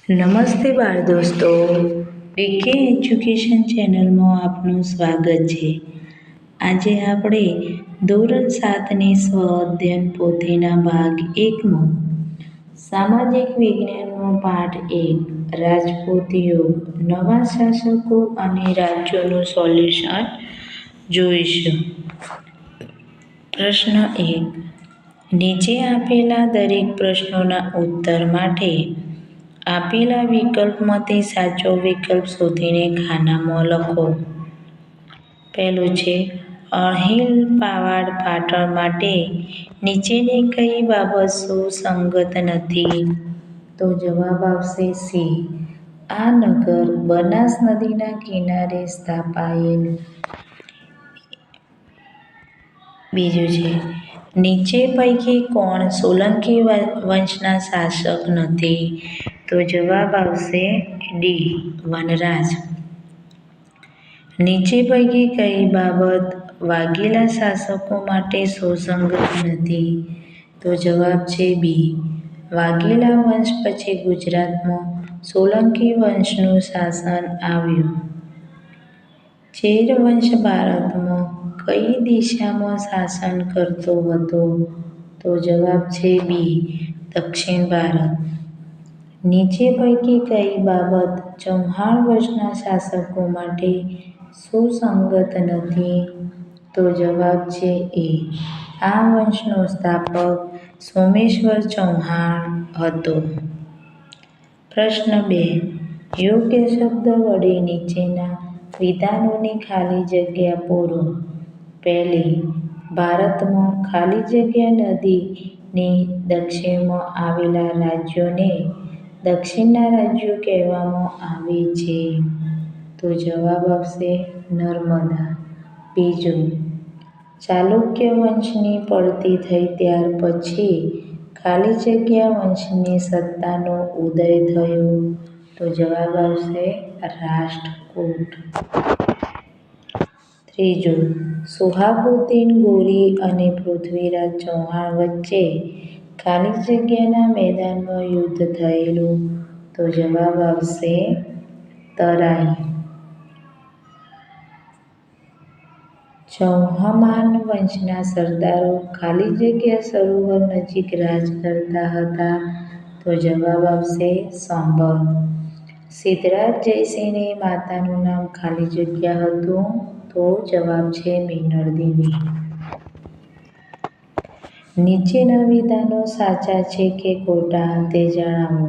નમસ્તે બાળ દોસ્તો, ડીકે એજ્યુકેશન ચેનલમાં આપનું સ્વાગત છે. આજે આપણે ધોરણ 7ની સ્વ અધ્યયન પોથીના ભાગ 1માં સામાજિક વિજ્ઞાનનો પાઠ 1 રાજપૂત યુગ નવા શાસકો અને રાજ્યોનું સોલ્યુશન જોઈશું. પ્રશ્ન 1. નીચે આપેલા દરેક પ્રશ્નોના ઉત્તર માટે આપેલા વિકલ્પમાંથી સાચો વિકલ્પ શોધીને ખાનામાં લખો. પહેલું છે અણહિલ પાવાડ પાટણ માટે નીચેની કઈ બાબત સુસંગત નથી? તો જવાબ આવશે સી. આ નગર બનાસ નદીના કિનારે સ્થાપાયેલ. બીજું છે નીચે પૈકી કોણ સોલંકી વંશના શાસક નથી? તો જવાબ આવશે ડી. વનરાજ. નીચે પૈકી કઈ બાબત વાઘેલા શાસકો માટે સુસંગત નથી? તો જવાબ છે બી. વાઘેલા વંશ પછી ગુજરાતમાં સોલંકી વંશનું શાસન આવ્યું. ચેર વંશ ભારતમાં કઈ દિશામાં શાસન કરતો હતો? તો જવાબ છે બી. દક્ષિણ ભારત. નીચે પૈકી કઈ બાબત ચૌહાણ વંશના શાસકો માટે સુસંગત નથી? તો જવાબ છે એ. આ વંશનો સ્થાપક સોમેશ્વર ચૌહાણ હતો. પ્રશ્ન 2. યોગ્ય શબ્દ વડે નીચેના વિધાનોની ખાલી જગ્યા પૂરો. પહેલી. ભારતમાં ખાલી જગ્યા નદીની દક્ષિણમાં આવેલા રાજ્યોને દક્ષિણના રાજ્યો કહેવામાં આવે છે. તો જવાબ આવશે નર્મદા. બીજું. ચાલુક્ય વંશની પડતી થઈ ત્યાર પછી ખાલી જગ્યા વંશની સત્તાનો ઉદય થયો. તો જવાબ આવશે રાષ્ટ્રકૂટ. ત્રીજું. સોહાબુદ્દીન ગોરી અને પૃથ્વીરાજ ચૌહાણ વચ્ચે ખાલી જગ્યાના મેદાનમાં યુદ્ધ થયેલું. તો જવાબ આવશે તરાઈ. ચૌહામાન વંશના સરદારો ખાલી જગ્યા સરોવર નજીક રાજ કરતા હતા. તો જવાબ આવશે સંભર. સિદ્ધરાજ જયસિંહની માતાનું નામ ખાલી જગ્યા હતું. તો જવાબ છે મિનળ દેવી. નીચેના વિધાનો સાચા છે કે ખોટા તે જણાવો.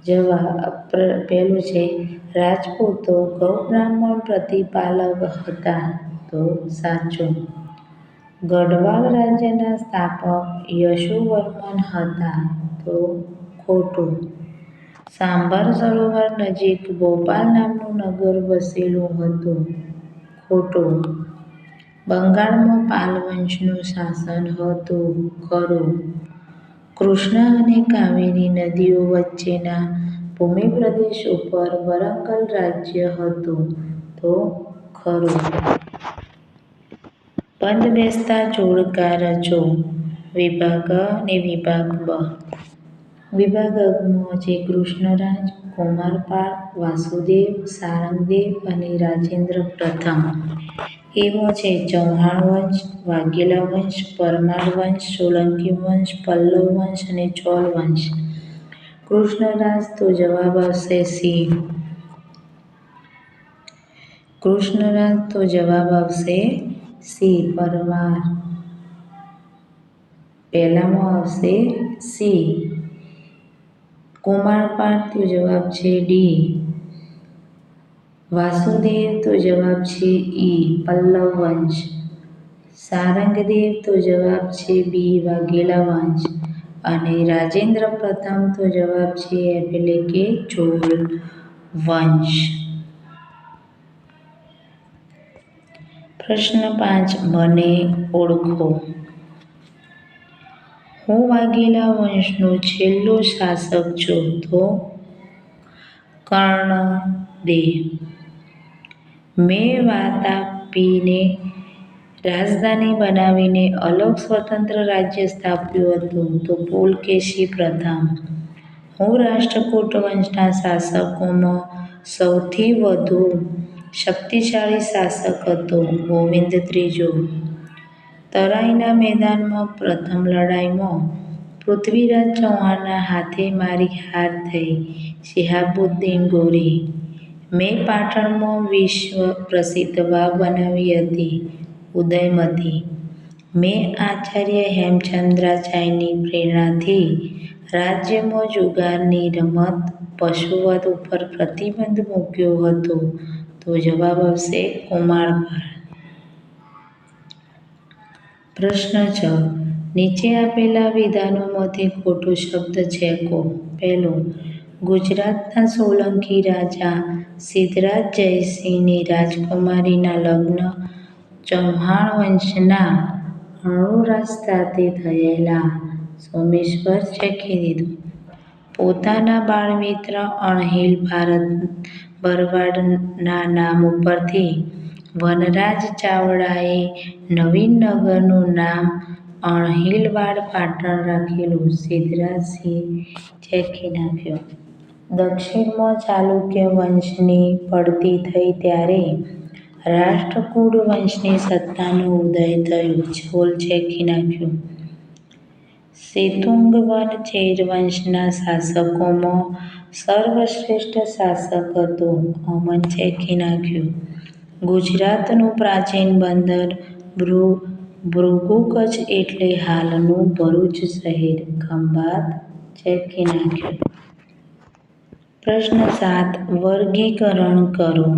જવાબ પહેલું છે રાજપૂતો ગૌબ્રાહ્મણ પ્રતિપાલક હતા. તો સાચું. ગઢવાલ રાજ્યના સ્થાપક યશોવર્મન હતા. તો ખોટું. સાંભર સરોવર નજીક ભોપાલ નામનું નગર વસેલું હતું. ખોટું. બંગાળમાં પાલ વંશનું શાસન હતું. ખરું. કૃષ્ણા અને કાવેરી નદીઓ વચ્ચેના ભૂમિપ્રદેશ ઉપર વરંગલ રાજ્ય હતું. તો ખરું. બંધબેસતા જોડકા રચો. વિભાગ અ અને વિભાગ બ. વિભાગ અમાં છે કૃષ્ણરાજ, કુમારપાળ, વાસુદેવ, સારંગદેવ અને રાજેન્દ્ર પ્રથમ. એમાં છે ચૌહાણ વંશ, વાઘેલા વંશ, પરમાર વંશ, સોલંકી વંશ, પલ્લવ વંશ અને ચોલ વંશ. કૃષ્ણરાજ. તો જવાબ આવશે સી. કૃષ્ણરાજ. તો જવાબ આવશે સી. પરમાર. પહેલામાં આવશે સી. કુમારપાળ. તો જવાબ છે ડી. વાસુદેવ. તો જવાબ છે ઈ. પલ્લવ વંશ. સારંગદેવ. તો જવાબ છે બી. વાઘેલા વંશ. અને રાજેન્દ્ર પ્રથમ. તો જવાબ છે એટલે કે ચોલ વંશ. પ્રશ્ન 5. મને ઓળખો. હું વાઘેલા વંશનો છેલ્લો શાસક છું. તો કર્ણદેવ. મેં વાતાપીને રાજધાની બનાવીને અલગ સ્વતંત્ર રાજ્ય સ્થાપ્યું હતું. તો પુલકેશી પ્રથમ. હું રાષ્ટ્રકૂટ વંશના શાસકોમાં સૌથી વધુ શક્તિશાળી શાસક હતો. ગોવિંદ ત્રીજો. તરાઈના મેદાનમાં પ્રથમ લડાઈમાં પૃથ્વીરાજ ચૌહાણના હાથે મારી હાર થઈ. શિહાબુદ્દીન ગોરી. મેં પાટણમાં વિશ્વ પ્રસિદ્ધ વાવ બનાવી હતી. ઉદયમતી. મેં આચાર્ય હેમચંદ્રાચાર્યની પ્રેરણાથી રાજ્યમાં જુગારની રમત, પશુવધ ઉપર પ્રતિબંધ મૂક્યો હતો. તો જવાબ આવશે કુમારપાળ. પ્રશ્ન 6. નીચે આપેલા વિધાનોમાંથી ખોટો શબ્દ છેકો. પહેલો. ગુજરાતના સોલંકી રાજા સિદ્ધરાજ જયસિંહની રાજકુમારીના લગ્ન ચૌહાણ વંશના અણુરાજ સાથે થયેલા. સોમેશ્વર છેકી દીધું. પોતાના બાળમિત્ર અણહિલ ભરવાડના નામ ઉપરથી વનરાજ ચાવડાએ નવીનગરનું નામ અણહિલવાડ પાટણ રાખેલું. સિદ્ધરાજસિંહ છેકી નાખ્યો. દક્ષિણમાં ચાલુક્ય વંશની પડતી થઈ ત્યારે રાષ્ટ્રકૂટ વંશની સત્તાનો ઉદય થયો. છોલ છેકી નાખ્યું. સેતુંગવન ચેર વંશના શાસકોમાં સર્વશ્રેષ્ઠ શાસક હતો. અમન છેકી નાખ્યું. ગુજરાતનું પ્રાચીન બંદર ભૃગુ-કચ્છ એટલે હાલનું ભરૂચ શહેર. ખંભાત છેકી નાખ્યું. પ્રશ્ન 7. વર્ગીકરણ કરો.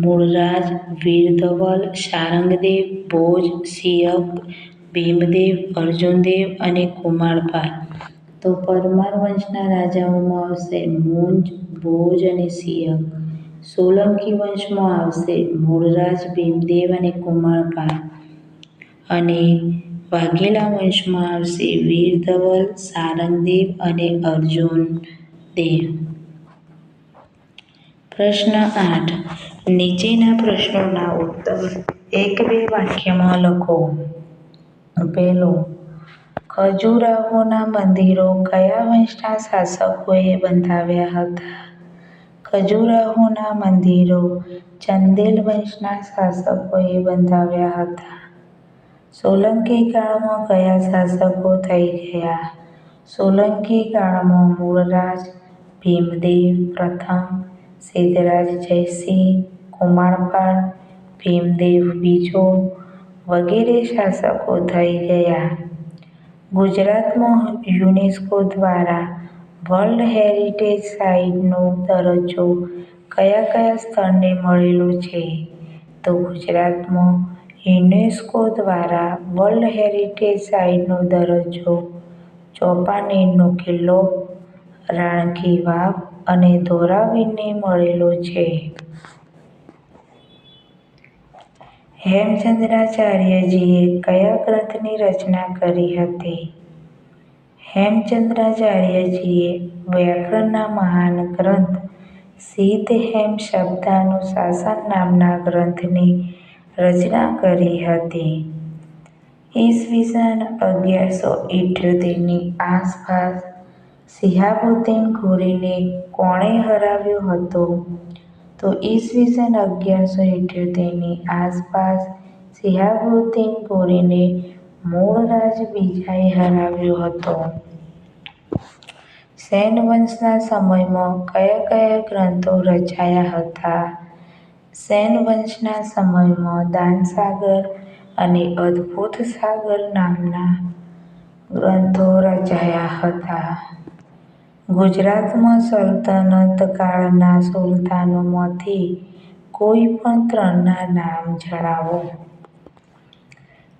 મૂળરાજ, વીરધવલ, સારંગદેવ, ભોજ, સિયક, ભીમદેવ, અર્જુનદેવ અને કુમારપાળ. તો પરમાર વંશના રાજાઓમાં આવશે મુંજ, ભોજ અને સિયક. સોલંકી વંશમાં આવશે મૂળરાજ, ભીમદેવ અને કુમારપાળ. અને વાઘેલા વંશમાં આવશે વીરધવલ, સારંગદેવ અને અર્જુનદેવ. પ્રશ્ન 8. નીચેના પ્રશ્નોના ઉત્તર 1-2 વાક્યમાં લખો. પહેલો. ખજૂરાહોના મંદિરો કયા વંશના શાસકોએ બંધાવ્યા હતા? ખજૂરાહોના મંદિરો ચંદેલ વંશના શાસકોએ બંધાવ્યા હતા. સોલંકી કાળમાં કયા શાસકો થઈ ગયા? સોલંકી કાળમાં મૂળરાજ ભીમદેવ પ્રથમ, સિદ્ધરાજ જયસિંહ, કુમારપાળ, ભીમદેવ બીજો વગેરે શાસકો થઈ ગયા. ગુજરાતમાં યુનેસ્કો દ્વારા વર્લ્ડ હેરિટેજ સાઇટનો દરજ્જો કયા કયા સ્થળને મળેલો છે? તો ગુજરાતમાં યુનેસ્કો દ્વારા વર્લ્ડ હેરિટેજ સાઇટનો દરજ્જો ચોપાનેરનો કિલ્લો, રાણકી વાવ અને ધોરાવીરને મળેલો છે. હેમચંદ્રાચાર્યજીએ કયા ગ્રંથની રચના કરી હતી? હેમચંદ્રાચાર્યજીએ વ્યાકરણના મહાન ગ્રંથ સિદ્ધહેમ શબ્દાનુશાસન નામના ગ્રંથની રચના કરી હતી. ઈસવીસન 1178ની આસપાસ શિહાબુદ્દીન ગોરીને કોણે હરાવ્યો હતો? તો ઈસવીસન 1178ની આસપાસ શિહાબુદ્દીન ગોરીને મૂળરાજ બીજાએ હરાવ્યો હતો. સેન વંશના સમયમાં કયા કયા ગ્રંથો રચાયા હતા? સેન વંશના સમયમાં દાનસાગર અને અદભુત સાગર નામના ગ્રંથો રચાયા હતા. ગુજરાતમાં સલ્તનત કાળના સુલતાનોમાંથી કોઈ પણ 3ના નામ જણાવો.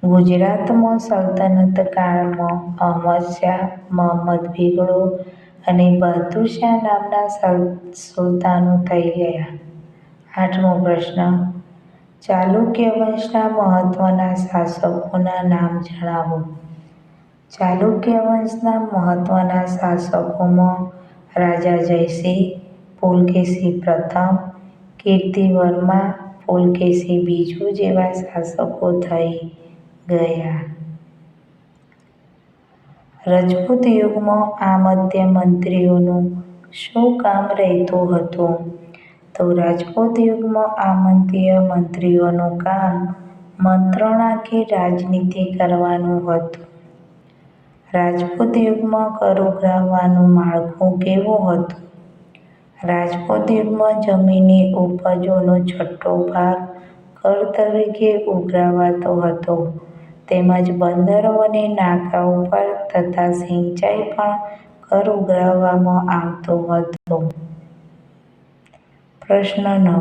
ગુજરાતમાં સલ્તનત કાળમાં અહમદશાહ, મહંમદ બેગડો અને બહાદુરશાહ નામના સુલતાનો થઈ ગયા. 8મો પ્રશ્ન. ચાલુક્ય વંશના મહત્વના શાસકોના નામ જણાવો. ચાલુક્ય વંશના મહત્વના શાસકોમાં રાજા જયસિંહ, પુલકેશી પ્રથમ, કીર્તિવર્મા, પુલકેશી બીજો જેવા શાસકો થઈ ગયા. રજપૂત યુગમાં આમંત્ય મંત્રીઓનું શું કામ રહેતું હતું? તો રાજપૂત યુગમાં આમંત્ય મંત્રીઓનું કામ મંત્રણા કે રાજનીતિ કરવાનું હતું. રાજપૂત યુગમાં કર ઉઘરાવવાનું માળખું કેવું હતું? રાજપૂત યુગમાં જમીનની ઉપજોનો છઠ્ઠો ભાગ કર તરીકે ઉઘરાવાતો હતો, તેમજ બંદરો અને નાકાઓ પર થતા સિંચાઈ પણ કર ઉઘરાવવામાં આવતો હતો. પ્રશ્ન 9.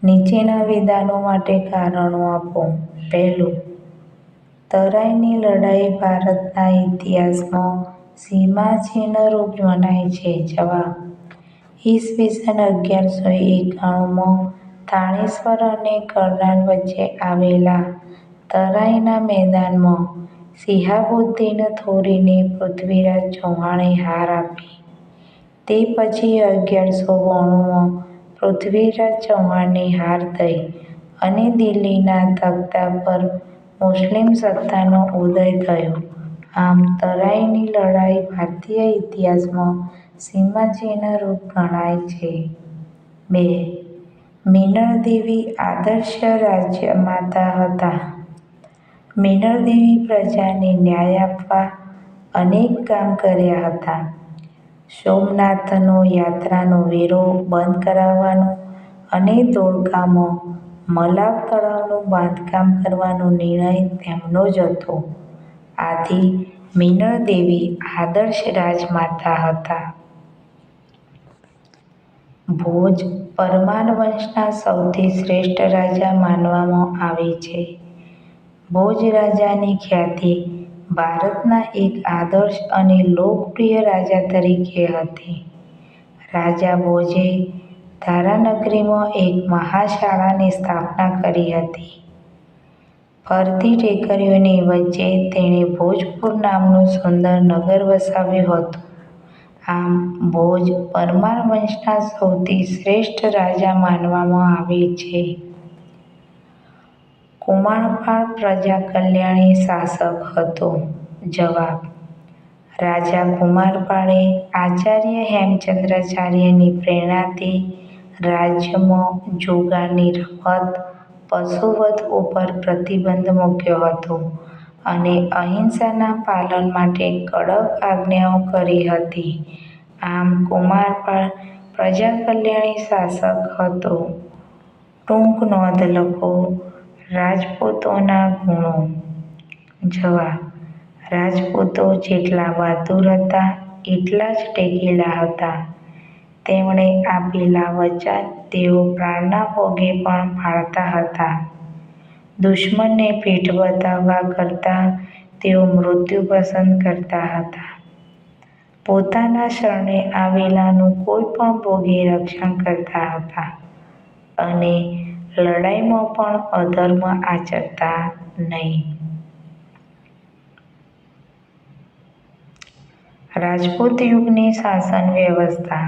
નીચેના વિધાનો માટે કારણો આપો. પહેલું, તરાઈની લડાઈ ભારતના ઇતિહાસમાં સીમાચિહ્નરૂપ મનાય છે. જવાબ: ઈસવીસન 1191માં થાનેશ્વર અને કરનાલ વચ્ચે આવેલા તરાઈના મેદાનમાં શિહાબુદ્દીન તૌરીને પૃથ્વીરાજ ચૌહાણે હાર આપી. તે પછી 1192માં પૃથ્વીરાજ ચૌહાણની હાર થઈ અને દિલ્હીના તખ્તા પર મુસ્લિમ સત્તાનો ઉદય થયો. આમ તરાઈની લડાઈ ભારતીય ઇતિહાસમાં સીમાચિહ્નરૂપ ગણાય છે. 2. મીનળ દેવી આદર્શ રાજમાતા હતા. મીનળ દેવી પ્રજાને ન્યાય આપવા અનેક કામ કર્યા હતા. સોમનાથનો યાત્રાનો વેરો બંધ કરાવવાનો અને ધોળકામાં મલાવ તળાવનું બાંધકામ કરવાનો નિર્ણય તેમનો જ હતો. આથી મીનળ દેવી આદર્શ રાજમાતા હતા. ભોજ પરમાર વંશના સૌથી શ્રેષ્ઠ રાજા માનવામાં આવે છે. ભોજ રાજાની ખ્યાતિ ભારતના એક આદર્શ અને લોકપ્રિય રાજા તરીકે હતી. રાજા ભોજે ધારાનગરીમાં એક મહાશાળાની સ્થાપના કરી હતી. ફરતી ટેકરીઓની વચ્ચે તેણે ભોજપુર નામનું સુંદર નગર વસાવ્યું હતું. આમ ભોજ પરમાર વંશના સૌથી શ્રેષ્ઠ રાજા માનવામાં આવે છે. કુમારપાળ પ્રજા કલ્યાણી શાસક હતો. જવાબ: રાજા કુમારપાળે આચાર્ય હેમચંદ્રાચાર્યની પ્રેરણાથી રાજ્યમાં જુગારની રમત, પશુવધ ઉપર પ્રતિબંધ મૂક્યો હતો અને અહિંસાના પાલન માટે કડક આજ્ઞાઓ કરી હતી. આમ કુમારપાળ પ્રજા કલ્યાણી શાસક હતો. ટૂંક નોંધ લખો. રાજપૂતોના ગુણો. જવાબ: રાજપૂતો જેટલા બહાદુર હતા એટલા જ ટેકીલા હતા. તેમણે આપેલા વચન તેઓ પ્રાણના ભોગે પણ પાળતા હતા. દુશ્મનને પીઠ બતાવવા કરતાં તેઓ મૃત્યુ પસંદ કરતા હતા. પોતાના શરણે આવેલાનું કોઈ પણ ભોગે રક્ષણ કરતા હતા અને લડાઈમાં પણ અધર્મ આચરતા નહીં. રાજપૂત યુગની શાસન વ્યવસ્થા.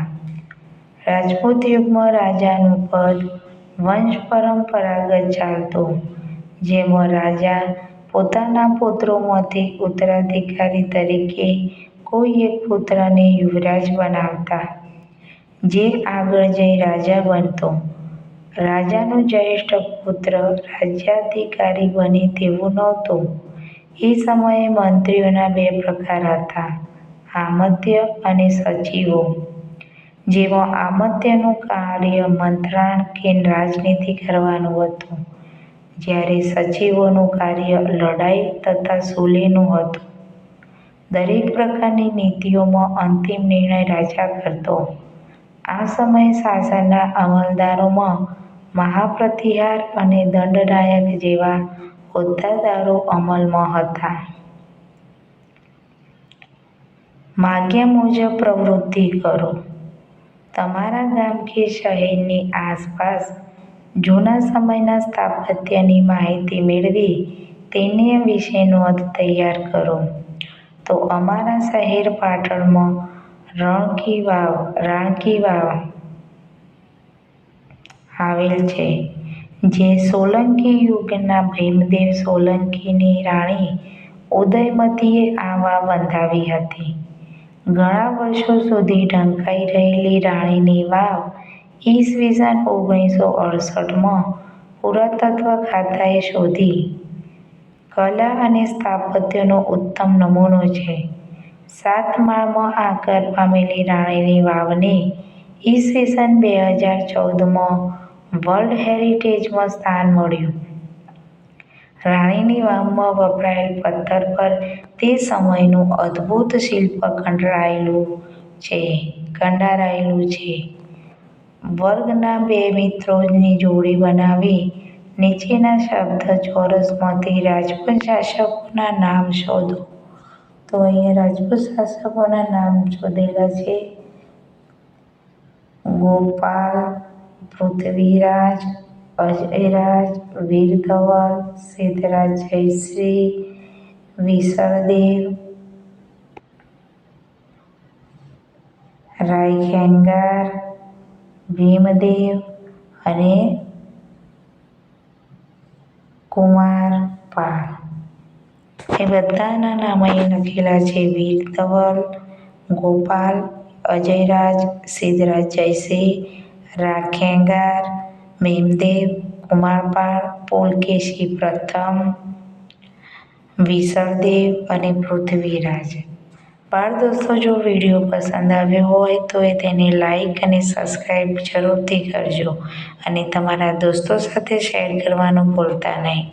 રાજપૂત યુગમાં રાજાનું પદ વંશ પરંપરાગત ચાલતું, જેમાં રાજા પોતાના પુત્રોમાંથી ઉત્તરાધિકારી તરીકે કોઈ એક પુત્રને યુવરાજ બનાવતા, જે આગળ જઈ રાજા બનતો. રાજાનો જ્યેષ્ઠ પુત્ર રાજ્યાધિકારી બને તેવું નહોતું. એ સમયે મંત્રીઓના બે પ્રકાર હતા: આમંત્ય અને સચિવો. જેમાં આમંત્યનું કાર્ય મંત્રાણ કે રાજનીતિ કરવાનું હતું, જ્યારે સચિવોનું કાર્ય લડાઈ તથા સુલેહનું હતું. દરેક પ્રકારની નીતિઓમાં અંતિમ નિર્ણય રાજા કરતો. આ સમયે શાસનના અમલદારોમાં મહાપ્રતિહાર અને દંડનાયક જેવા હોદ્દાદારો અમલમાં હતા. માગ્યા મુજબ પ્રવૃત્તિ કરો. તમારા ગામ કે શહેરની આસપાસ જૂના સમયના સ્થાપત્યની માહિતી મેળવી તેના વિશે નોંધ તૈયાર કરો. તો અમારા શહેર પાટણમાં રાણકી વાવ આવેલ છે, જે સોલંકી યુગના ભીમદેવ સોલંકીની રાણી ઉદયમતીએ આ વાવ બંધાવી હતી. ઘણા વર્ષો સુધી ઢંકાઈ રહેલી રાણીની વાવ ઈસવીસન 1968માં પુરાતત્વ ખાતાએ શોધી. કલા અને સ્થાપત્યનો ઉત્તમ નમૂનો છે. 7 માળમાં આકાર પામેલી રાણીની વાવને ઈસવીસન 2014માં વર્લ્ડ હેરિટેજમાં સ્થાન મળ્યું. રાણીની વાવમાં વપરાયેલ પથ્થર પર તે સમયનું અદ્ભુત શિલ્પ કંડારાયેલું છે. વર્ગના 2 મિત્રોની જોડી બનાવી નીચેના શબ્દચોરસમાંથી રાજપૂત શાસકોના નામ શોધો. તો અહીંયા રાજપૂત શાસકોના નામ શોધેલા છે: ગોપાલ, પૃથ્વીરાજ, અજયરાજ, વીરધવલ, સિદ્ધરાજ જયશ્રી, વિશળદેવ, રાયખેંગાર, ભીમદેવ અને કુમારપાળ. એ બધાના નામ અહીં લખેલા છે: વીરધવલ, ગોપાલ, અજયરાજ, સિદ્ધરાજ જયશ્રી, રાયખેંગાર, ભીમદેવ, કુમારપાળ, પુલકેશી પ્રથમ, વિશળદેવ અને પૃથ્વીરાજ. બાળ દોસ્તો, જો વિડીયો પસંદ આવ્યો હોય તો તેને લાઈક અને સબસ્ક્રાઈબ જરૂરથી કરજો અને તમારા દોસ્તો સાથે શેર કરવાનું ભૂલતા નહીં.